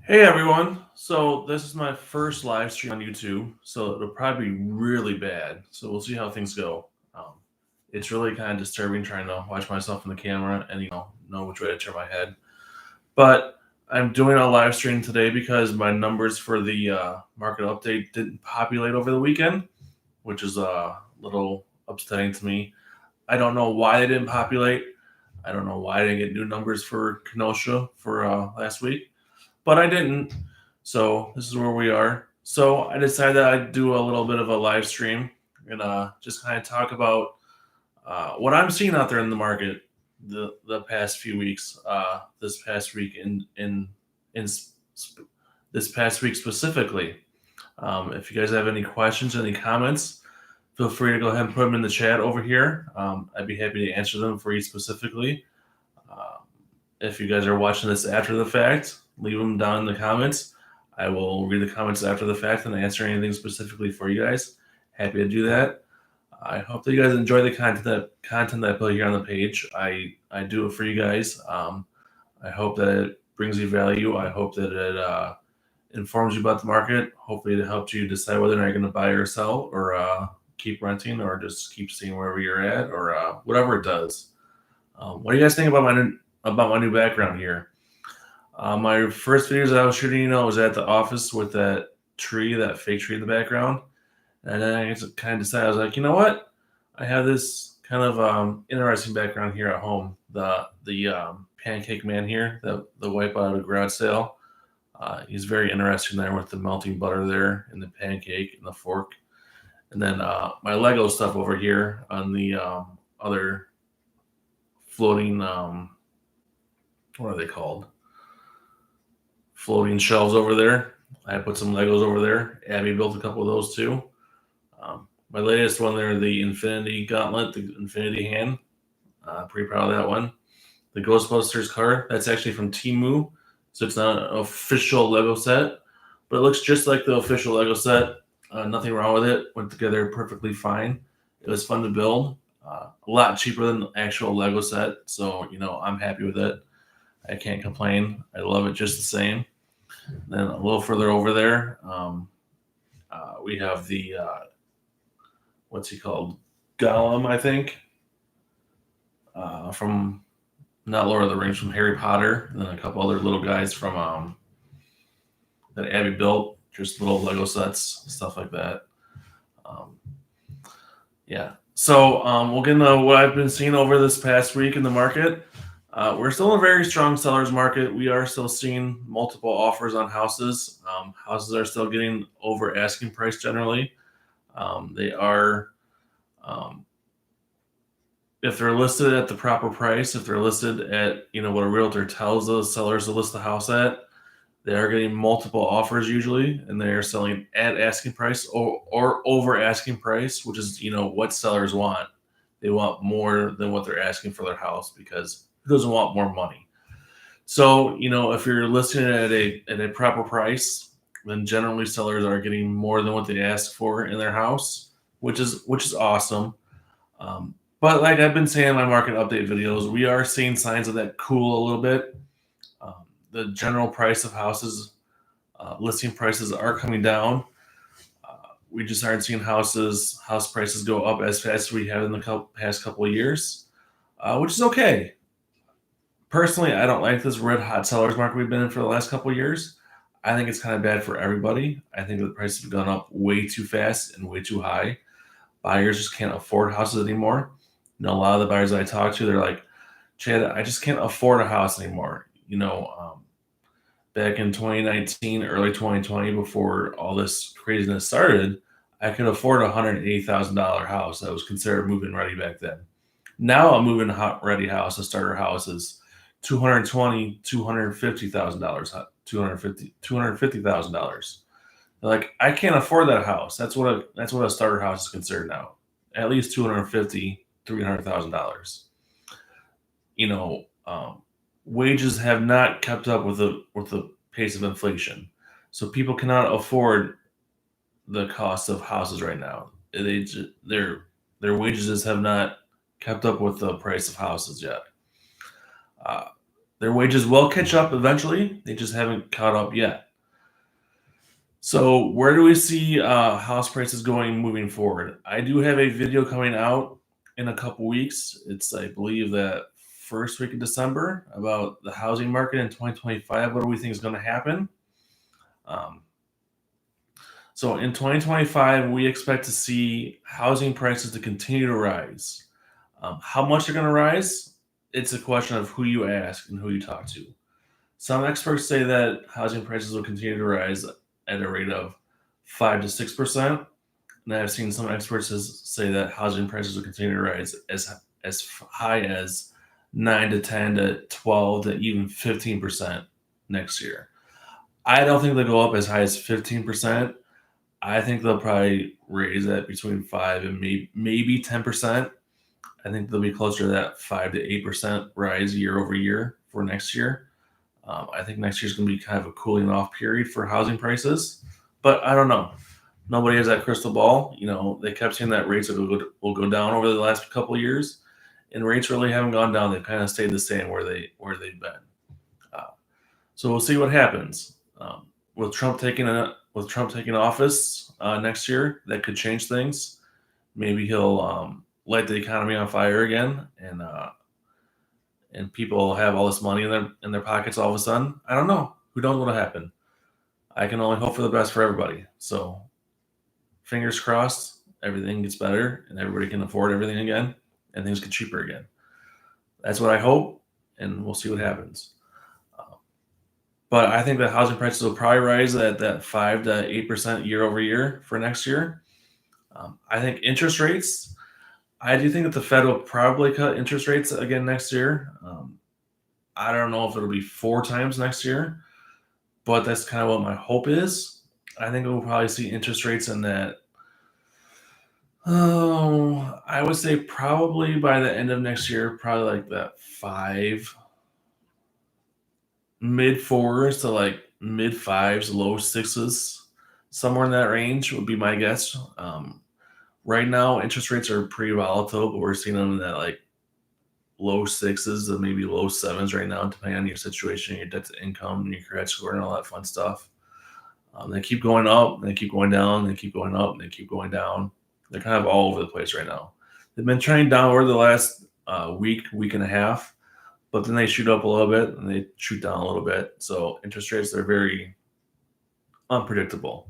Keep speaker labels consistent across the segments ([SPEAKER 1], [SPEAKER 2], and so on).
[SPEAKER 1] Hey everyone! So this is my first live stream on YouTube, so it'll probably be really bad. So we'll see how things go. Um, it's really kind of disturbing trying to watch myself in the camera and know which way to turn my head. But I'm doing a live stream today because my numbers for the market update didn't populate over the weekend, which is a little upsetting to me. I don't know why they didn't populate. I don't know why I didn't get new numbers for Kenosha for last week, but I didn't. So this is where we are. So I decided I'd do a little bit of a live stream and just kind of talk about what I'm seeing out there in the market the past few weeks. This past week in this past week specifically. If you guys have any questions, any comments, feel free to go ahead and put them in the chat over here. I'd be happy to answer them for you specifically. Um, if you guys are watching this after the fact, leave them down in the comments. I will read the comments after the fact and answer anything specifically for you guys. Happy to do that. I hope that you guys enjoy the content that I put here on the page. I do it for you guys. I hope that it brings you value. I hope that it informs you about the market. Hopefully, it helps you decide whether or not you're going to buy or sell, or keep renting, or just keep seeing wherever you're at, or whatever it does. What do you guys think about my new background here? My first videos that I was shooting, was at the office with that tree, that fake tree in the background. And then I just kind of decided, I was like, you know what? I have this kind of interesting background here at home. The pancake man here, the wipe out of a garage sale. He's very interesting there with the melting butter there and the pancake and the fork. And then my Lego stuff over here on the other floating, what are they called? Floating shelves over there. I put some Legos over there. Abby built a couple of those too. My latest one there, the Infinity Gauntlet, the Infinity Hand. Pretty proud of that one. The Ghostbusters car, that's actually from Temu. So it's not an official Lego set, but it looks just like the official Lego set. Nothing wrong with it. Went together perfectly fine. It was fun to build. A lot cheaper than the actual Lego set. So, I'm happy with it. I can't complain. I love it just the same. Then a little further over there, we have the what's he called? Gollum, I think, from not Lord of the Rings, from Harry Potter, and then a couple other little guys from that Abby built, just little Lego sets, stuff like that. Um, yeah. So we'll get into what I've been seeing over this past week in the market. We're still in a very strong seller's market. We are still seeing multiple offers on houses. Houses are still getting over asking price generally. They are, um, if they're listed at the proper price, if they're listed at what a realtor tells those sellers to list the house at, they are getting multiple offers usually, and they are selling at asking price or over asking price, which is what sellers want. They want more than what they're asking for their house because who doesn't want more money? So if you're listing it at a proper price, then generally sellers are getting more than what they ask for in their house, which is awesome. But like I've been saying in my market update videos, we are seeing signs of that cool a little bit. The general price of houses, listing prices are coming down. We just aren't seeing house prices go up as fast as we have in the past couple of years, which is okay. Personally, I don't like this red hot sellers market we've been in for the last couple of years. I think it's kind of bad for everybody. I think the prices have gone up way too fast and way too high. Buyers just can't afford houses anymore. A lot of the buyers that I talk to, they're like, Chad, I just can't afford a house anymore. Back in 2019, early 2020, before all this craziness started, I could afford a $180,000 house that was considered move-in ready back then. Now a move-in ready house, a starter house, is $220,000, $250,000, $250,000. Like, I can't afford that house. That's what a starter house is considered now. At least $250,000, $300,000. Wages have not kept up with the pace of inflation, so people cannot afford the cost of houses right now. Their wages have not kept up with the price of houses yet. Uh, Their wages will catch up eventually. They just haven't caught up yet. So where do we see house prices going moving forward? I do have a video coming out in a couple weeks. It's, I believe, that first week of December about the housing market in 2025. What do we think is going to happen? Um, so in 2025, we expect to see housing prices to continue to rise. How much they're going to rise? It's a question of who you ask and who you talk to. Some experts say that housing prices will continue to rise at a rate of 5 to 6%. And I've seen some experts say that housing prices will continue to rise as high as 9 to 10 to 12 to even 15% next year. I don't think they'll go up as high as 15%. I think they'll probably raise that between 5 and maybe 10%. I think they'll be closer to that 5 to 8% rise year over year for next year. I think next year's going to be kind of a cooling off period for housing prices, but I don't know. Nobody has that crystal ball. They kept saying that rates will go down over the last couple of years, and rates really haven't gone down. They've kind of stayed the same where they've been. So we'll see what happens with Trump taking office next year. That could change things. Maybe he'll light the economy on fire again, and people have all this money in their pockets all of a sudden. I don't know. Who knows what'll happen? I can only hope for the best for everybody. So fingers crossed, everything gets better and everybody can afford everything again and things get cheaper again. That's what I hope, and we'll see what happens. But I think that housing prices will probably rise at that 5 to 8% year over year for next year. I think interest rates, I do think that the Fed will probably cut interest rates again next year. I don't know if it'll be 4 times next year, but that's kind of what my hope is. I think we'll probably see interest rates in that. I would say probably by the end of next year, probably like that mid fours to like mid fives, low sixes, somewhere in that range would be my guess. Right now, interest rates are pretty volatile, but we're seeing them in that like low sixes to maybe low sevens right now, depending on your situation, your debt to income, and your credit score, and all that fun stuff. They keep going up, and they keep going down, and they keep going up, and they keep going down. They're kind of all over the place right now. They've been trending downward the last week and a half, but then they shoot up a little bit, and they shoot down a little bit. So interest rates are very unpredictable.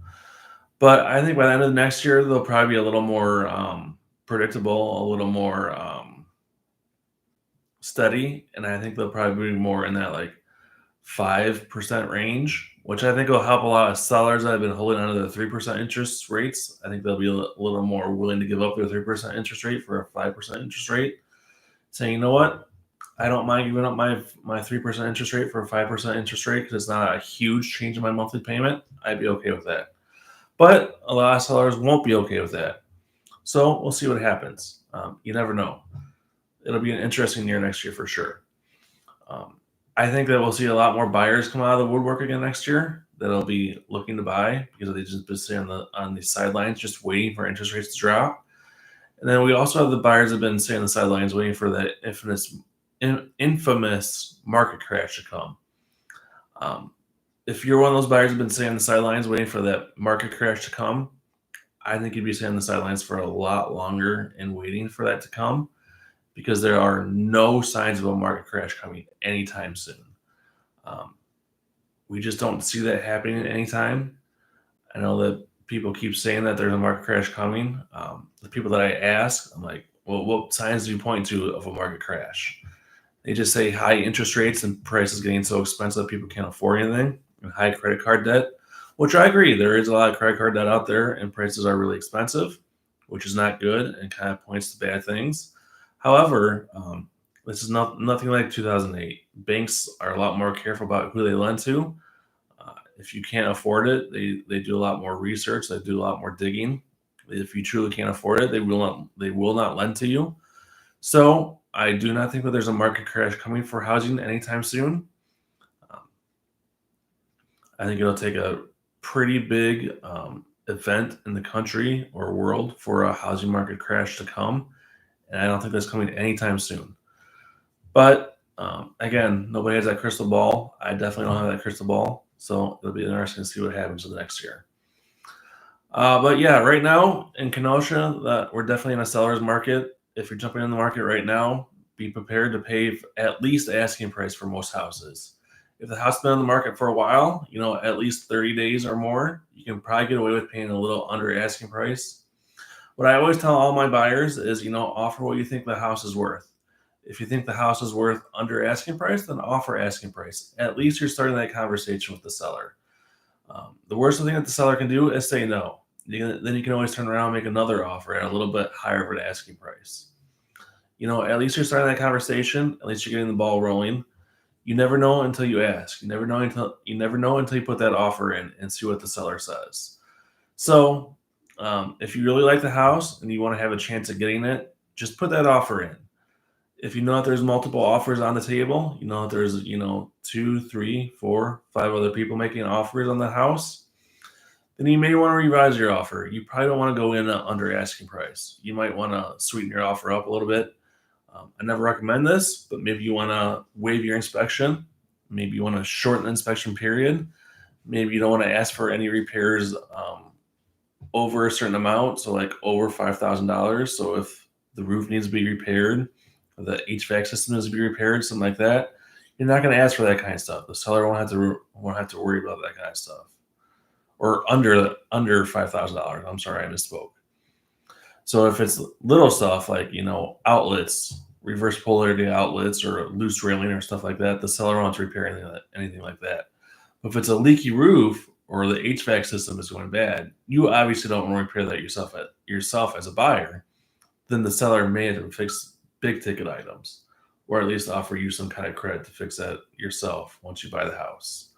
[SPEAKER 1] But I think by the end of next year, they'll probably be a little more predictable, a little more steady, and I think they'll probably be more in that like 5% range, which I think will help a lot of sellers that have been holding on to the 3% interest rates. I think they'll be a little more willing to give up their 3% interest rate for a 5% interest rate, saying, you know what, I don't mind giving up my 3% interest rate for a 5% interest rate because it's not a huge change in my monthly payment. I'd be okay with that. But a lot of sellers won't be okay with that. So we'll see what happens. You never know. It'll be an interesting year next year for sure. I think that we'll see a lot more buyers come out of the woodwork again next year that'll be looking to buy because they just been sitting on the sidelines just waiting for interest rates to drop. And then we also have the buyers that have been sitting on the sidelines waiting for that infamous market crash to come. If you're one of those buyers who've been sitting on the sidelines waiting for that market crash to come, I think you'd be sitting on the sidelines for a lot longer and waiting for that to come because there are no signs of a market crash coming anytime soon. We just don't see that happening anytime. I know that people keep saying that there's a market crash coming. The people that I ask, I'm like, well, what signs do you point to of a market crash? They just say high interest rates and prices getting so expensive that people can't afford anything, and high credit card debt, which I agree. There is a lot of credit card debt out there and prices are really expensive, which is not good and kind of points to bad things. However, this is nothing like 2008. Banks are a lot more careful about who they lend to. If you can't afford it, they do a lot more research. They do a lot more digging. If you truly can't afford it, they will not lend to you. So I do not think that there's a market crash coming for housing anytime soon. I think it'll take a pretty big event in the country or world for a housing market crash to come. And I don't think that's coming anytime soon. But Again, nobody has that crystal ball. I definitely don't have that crystal ball. So it'll be interesting to see what happens in the next year. But yeah, right now in Kenosha, we're definitely in a seller's market. If you're jumping in the market right now, be prepared to pay at least asking price for most houses. If the house has been on the market for a while, at least 30 days or more, you can probably get away with paying a little under asking price. What I always tell all my buyers is, offer what you think the house is worth. If you think the house is worth under asking price, then offer asking price. At least you're starting that conversation with the seller. The worst thing that the seller can do is say no. Then you can always turn around and make another offer at a little bit higher of an asking price. At least you're starting that conversation. At least you're getting the ball rolling. You never know until you ask. You never know until you put that offer in and see what the seller says. So, if you really like the house and you want to have a chance at getting it, just put that offer in. If you know that there's multiple offers on the table, that there's 2, 3, 4, 5 other people making offers on the house, then you may want to revise your offer. You probably don't want to go in under asking price. You might want to sweeten your offer up a little bit. I never recommend this, but maybe you want to waive your inspection. Maybe you want to shorten the inspection period. Maybe you don't want to ask for any repairs over a certain amount, so like over $5,000. So if the roof needs to be repaired, or the HVAC system needs to be repaired, something like that, you're not going to ask for that kind of stuff. The seller won't have to worry about that kind of stuff. Or under $5,000. I'm sorry, I misspoke. So if it's little stuff like outlets, reverse polarity outlets, or loose railing or stuff like that, the seller won't have to repair anything like that. But if it's a leaky roof or the HVAC system is going bad, you obviously don't want to repair that yourself as a buyer. Then the seller may have to fix big ticket items, or at least offer you some kind of credit to fix that yourself once you buy the house.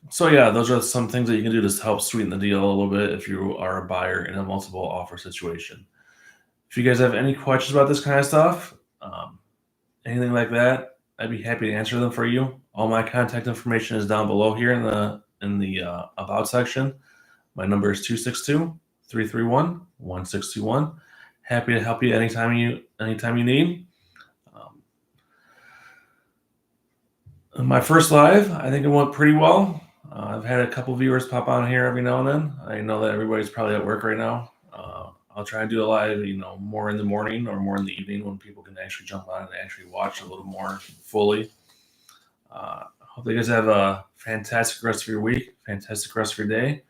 [SPEAKER 1] So yeah, those are some things that you can do to help sweeten the deal a little bit if you are a buyer in a multiple offer situation. If you guys have any questions about this kind of stuff, anything like that, I'd be happy to answer them for you. All my contact information is down below here in the about section. My number is 262-331-1621. Happy to help you anytime you need. My first live, I think it went pretty well. I've had a couple viewers pop on here every now and then. I know that everybody's probably at work right now. I'll try and do a live, more in the morning or more in the evening when people can actually jump on and actually watch a little more fully. Hope you guys have a fantastic rest of your week, fantastic rest of your day.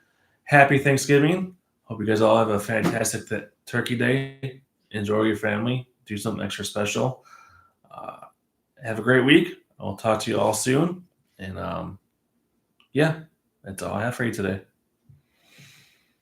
[SPEAKER 1] Happy Thanksgiving. Hope you guys all have a fantastic turkey day. Enjoy your family. Do something extra special. Have a great week. I'll talk to you all soon. And yeah, that's all I have for you today.